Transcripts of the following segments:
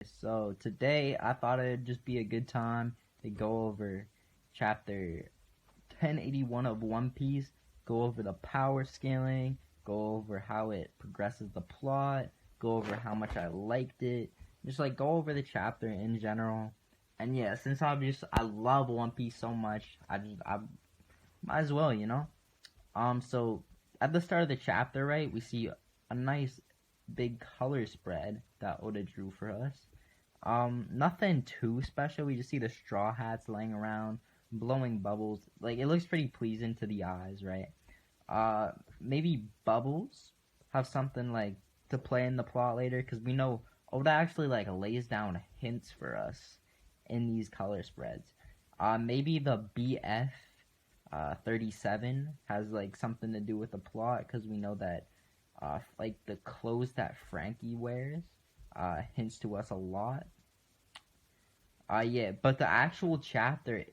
So today I thought it'd just be a good time to go over chapter 1081 of One Piece, go over the power scaling, go over how it progresses the plot, go over how much I liked it, just like go over the chapter in general. And yeah, since I love One Piece so much, I might as well, you know. So at the start of the chapter, right, we see a nice big color spread that Oda drew for us. Nothing too special. We just see the straw hats laying around, blowing bubbles. Like, it looks pretty pleasing to the eyes, right? Maybe Bubbles have something, like, to play in the plot later, because we know Oda actually, like, lays down hints for us in these color spreads. Maybe the BF 37 has, like, something to do with the plot, because we know that, like, the clothes that Frankie wears, hints to us a lot. Yeah, but the actual chapter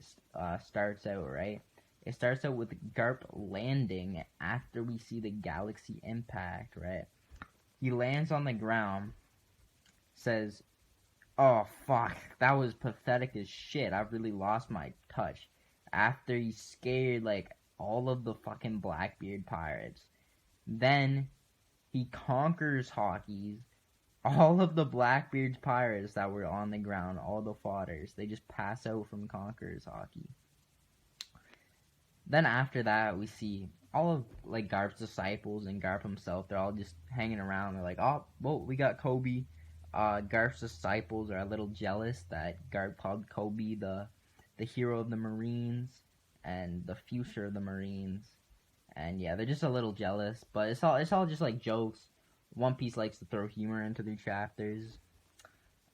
starts out, right? It starts out with Garp landing after we see the galaxy impact, right? He lands on the ground, says, "Oh fuck, that was pathetic as shit. I've really lost my touch." After he scared like all of the fucking Blackbeard pirates, then he conquers Hawkies. All of the Blackbeard's pirates that were on the ground, all the fodders, they just pass out from Conqueror's Hockey. Then after that, we see all of like Garp's disciples and Garp himself. They're all just hanging around. They're like, "Oh, well, we got Kobe." Garp's disciples are a little jealous that Garp called Kobe the hero of the Marines and the future of the Marines. And yeah, they're just a little jealous, but it's all just like jokes. One Piece likes to throw humor into their chapters.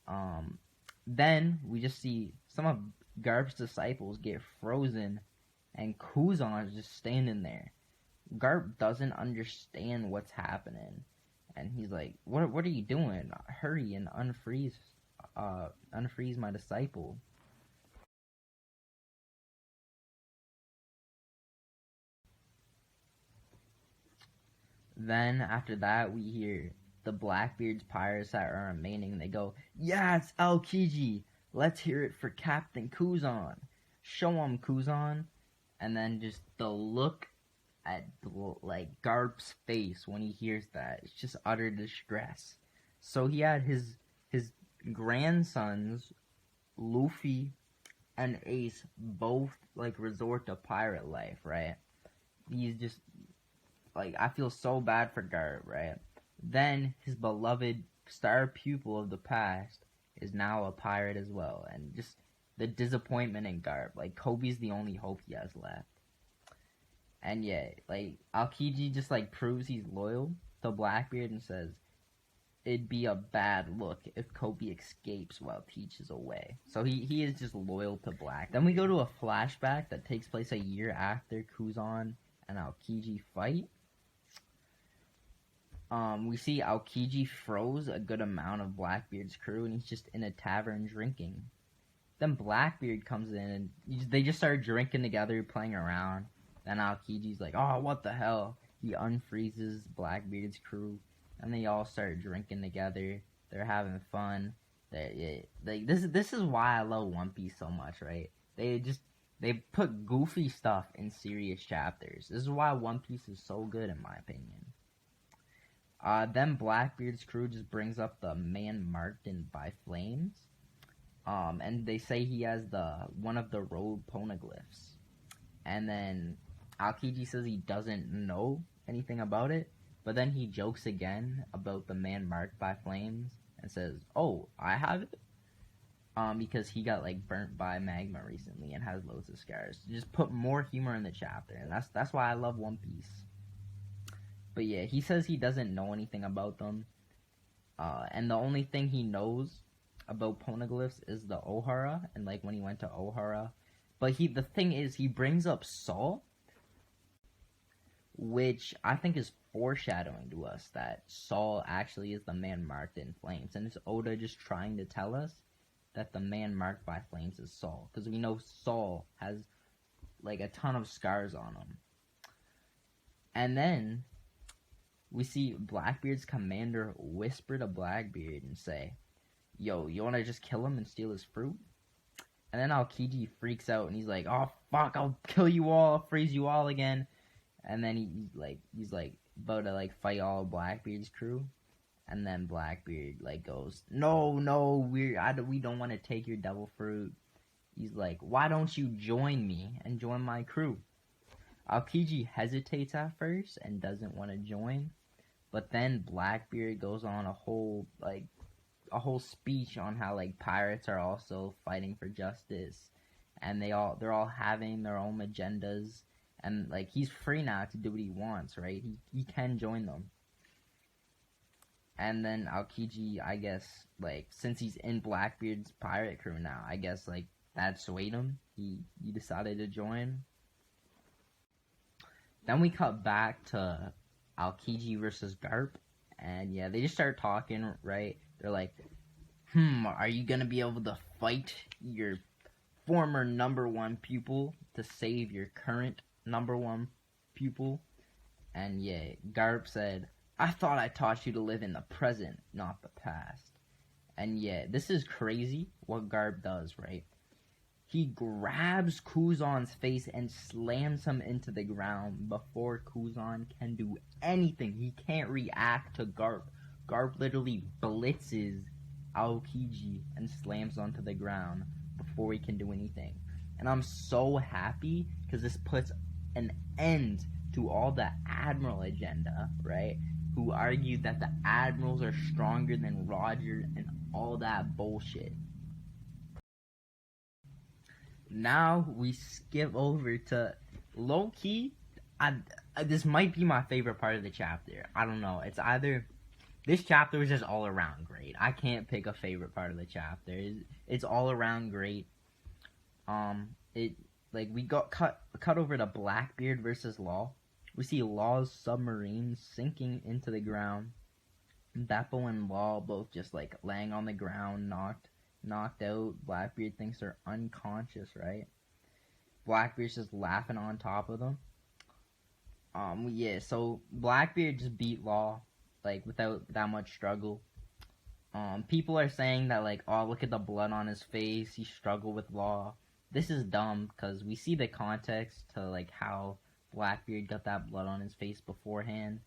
Um, then we just see some of Garp's disciples get frozen, and Kuzan is just standing there. Garp doesn't understand what's happening, and he's like, "What are you doing? Hurry and unfreeze my disciple." Then after that, we hear the Blackbeard's pirates that are remaining. They go, "Yeah, it's Aokiji. Let's hear it for Captain Kuzan. Show him, Kuzan." And then just the look at like Garp's face when he hears that, it's just utter distress. So he had his grandsons, Luffy and Ace, both like resort to pirate life, right? He's just like, I feel so bad for Garp, right? Then his beloved star pupil of the past is now a pirate as well, and just the disappointment in Garp. Like, Kobe's the only hope he has left. And yeah, like, Aokiji just like proves he's loyal to Blackbeard and says it'd be a bad look if Kobe escapes while Teach is away. So he is just loyal to Black. Then we go to a flashback that takes place a year after Kuzan and Aokiji fight. We see Aokiji froze a good amount of Blackbeard's crew, and he's just in a tavern drinking. Then Blackbeard comes in, and they just start drinking together, playing around. Then Aokiji's like, "Oh, what the hell?" He unfreezes Blackbeard's crew, and they all start drinking together. They're having fun. This is why I love One Piece so much, right? They put goofy stuff in serious chapters. This is why One Piece is so good, in my opinion. Then Blackbeard's crew just brings up the man marked in by flames. And they say he has one of the road poneglyphs. And then Aokiji says he doesn't know anything about it, but then he jokes again about the man marked by flames and says, "Oh, I have it." Because he got like burnt by magma recently and has loads of scars. Just put more humor in the chapter, and that's why I love One Piece. But yeah, he says he doesn't know anything about them. And the only thing he knows about poneglyphs is the Ohara, and like when he went to Ohara. But the thing is, he brings up Saul, which I think is foreshadowing to us that Saul actually is the man marked in flames. And it's Oda just trying to tell us that the man marked by flames is Saul. Because we know Saul has like a ton of scars on him. And then we see Blackbeard's commander whisper to Blackbeard and say, yo, you want to just kill him and steal his fruit? And then Aokiji freaks out and he's like, oh fuck, I'll kill you all, I'll freeze you all again. And then he's like about to like fight all of Blackbeard's crew. And then Blackbeard like goes, no, we don't want to take your devil fruit. He's like, why don't you join me and join my crew? Aokiji hesitates at first and doesn't want to join, but then Blackbeard goes on a whole speech on how like pirates are also fighting for justice, and they're all having their own agendas, and like he's free now to do what he wants, right? He can join them. And then Aokiji, I guess, like, since he's in Blackbeard's pirate crew now, I guess, like, that swayed him. He decided to join. Then we cut back to Aokiji versus Garp. And, yeah, they just start talking, right? They're like, are you gonna be able to fight your former #1 pupil to save your current #1 pupil? And, yeah, Garp said, I thought I taught you to live in the present, not the past. And yeah, this is crazy what Garp does, right? He grabs Kuzan's face and slams him into the ground before Kuzan can do anything. He can't react to Garp. Garp literally blitzes Aokiji and slams onto the ground before he can do anything. And I'm so happy because this puts an end to all the Admiral agenda, right? Who argued that the Admirals are stronger than Roger and all that bullshit. Now we skip over to low-key. This might be my favorite part of the chapter. I don't know. It's either this chapter was just all around great. I can't pick a favorite part of the chapter. It's all around great. We got cut over to Blackbeard versus Law. We see Law's submarine sinking into the ground. Bepo and Law both just like laying on the ground, knocked out. Blackbeard thinks they're unconscious, right? Blackbeard's just laughing on top of them. So Blackbeard just beat Law, like, without that much struggle. People are saying that, like, oh, look at the blood on his face, he struggled with Law. This is dumb, because we see the context to, like, how Blackbeard got that blood on his face beforehand.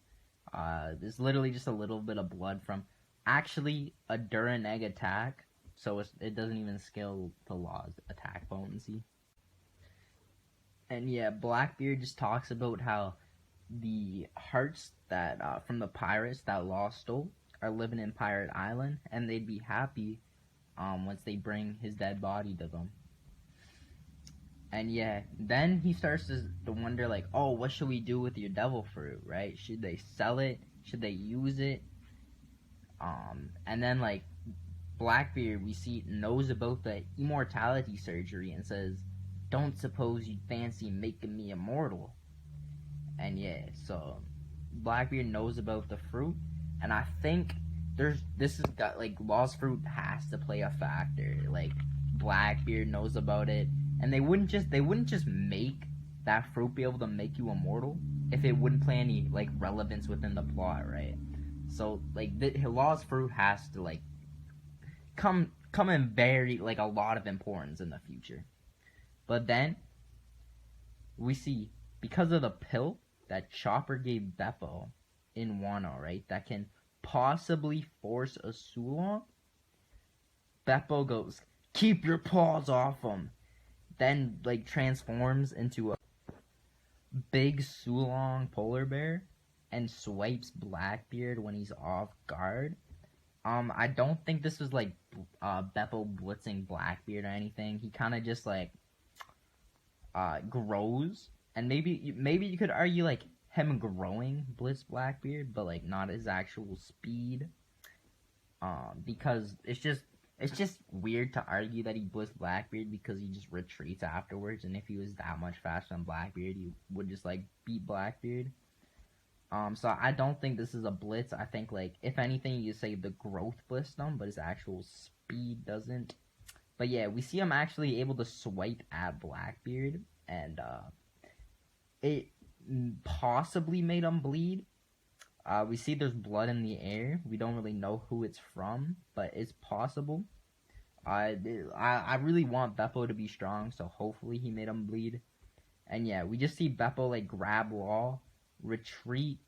There's literally just a little bit of blood from actually a Duran egg attack, so it doesn't even scale to Law's attack potency. And yeah, Blackbeard just talks about how the hearts that from the pirates that Law stole are living in Pirate Island, and they'd be happy once they bring his dead body to them. And yeah, then he starts to wonder, like, oh, what should we do with your devil fruit, right? Should they sell it? Should they use it? And then, like, Blackbeard, we see, knows about the immortality surgery and says, don't suppose you'd fancy making me immortal. And yeah, so Blackbeard knows about the fruit, and I think this has got, like, Law's fruit has to play a factor. Like, Blackbeard knows about it. And they wouldn't just make that fruit be able to make you immortal if it wouldn't play any, like, relevance within the plot, right? So, like, Law's fruit has to, like, come in very, like, a lot of importance in the future. But then we see, because of the pill that Chopper gave Bepo in Wano, right, that can possibly force a Sulong, Bepo goes, keep your paws off him. Then, like, transforms into a big Sulong polar bear and swipes Blackbeard when he's off guard. I don't think this was, like, Bepo blitzing Blackbeard or anything. He kind of just, like, grows. And maybe you could argue, like, him growing blitz Blackbeard, but, like, not his actual speed. Because it's just weird to argue that he blitzed Blackbeard because he just retreats afterwards, and if he was that much faster than Blackbeard, he would just, like, beat Blackbeard. So I don't think this is a blitz. I think, like, if anything, you say the growth blitzed him, but his actual speed doesn't. But yeah, we see him actually able to swipe at Blackbeard, and it possibly made him bleed. We see there's blood in the air. We don't really know who it's from, but it's possible. I really want Bepo to be strong, so hopefully he made him bleed. And yeah, we just see Bepo like grab Law, retreat.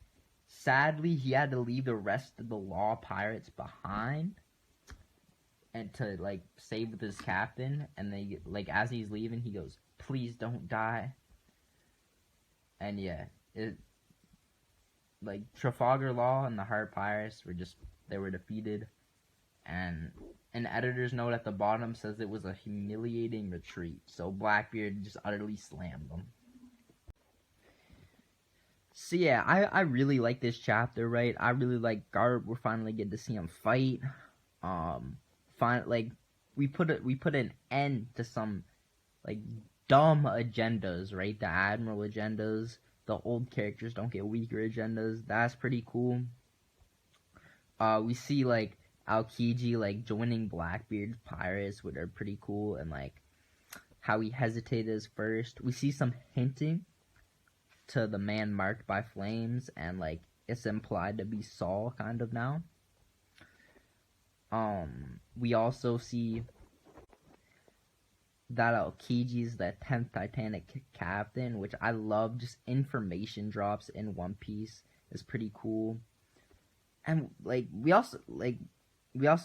Sadly, he had to leave the rest of the Law pirates behind, and to like save with his captain. And they like as he's leaving, he goes, "Please don't die." And yeah, it like Trafalgar Law and the Heart Pirates were defeated, and an editor's note at the bottom says it was a humiliating retreat. So Blackbeard just utterly slammed them. So yeah, I really like this chapter, right? I really like Garp. We're finally getting to see him fight. We put an end to some like dumb agendas, right? The Admiral agendas. The old characters don't get weaker agendas. That's pretty cool. We see like Aokiji like joining Blackbeard's pirates, which are pretty cool, and like how he hesitated first. We see some hinting to the man marked by flames, and like it's implied to be Saul kind of now. We also see that Aokiji's the 10th Titanic captain, which I love. Just information drops in One Piece is pretty cool. And like we also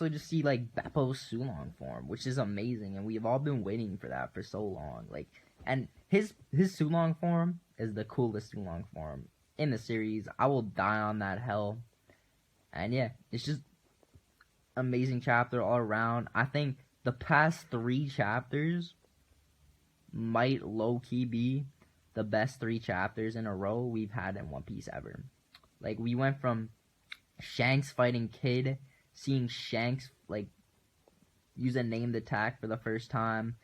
just see like Bepo's Sulong form, which is amazing, and we've all been waiting for that for so long. Like, and his Sulong form is the coolest Sulong form in the series. I will die on that hell. And yeah, it's just amazing chapter all around. I think the past 3 chapters might low-key be the best 3 chapters in a row we've had in One Piece ever. Like, we went from Shanks fighting Kid, seeing Shanks like use a named attack for the first time,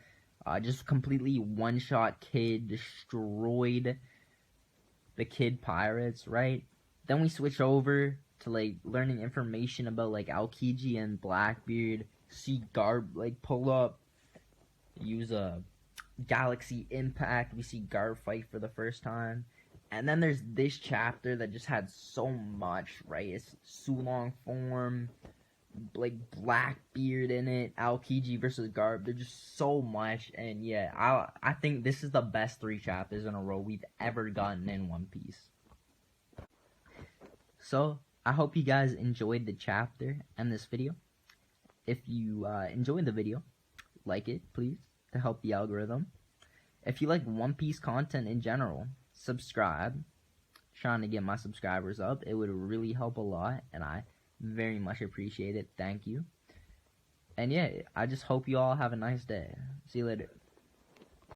just completely one-shot Kid, destroyed the Kid pirates, right? Then we switch over to like learning information about like Aokiji and Blackbeard, see Garp like pull up, use a Galaxy Impact. We see Garp fight for the first time. And then there's this chapter that just had so much, right? It's Sulong form, like Blackbeard in it, Aokiji versus Garp. There's just so much, and yeah, I think this is the best 3 chapters in a row we've ever gotten in One Piece. So I hope you guys enjoyed the chapter and this video. If you enjoyed the video, like it, please, to help the algorithm. If you like One Piece content in general, subscribe. Trying to get my subscribers up. It would really help a lot, and I very much appreciate it. Thank you. And yeah, I just hope you all have a nice day. See you later.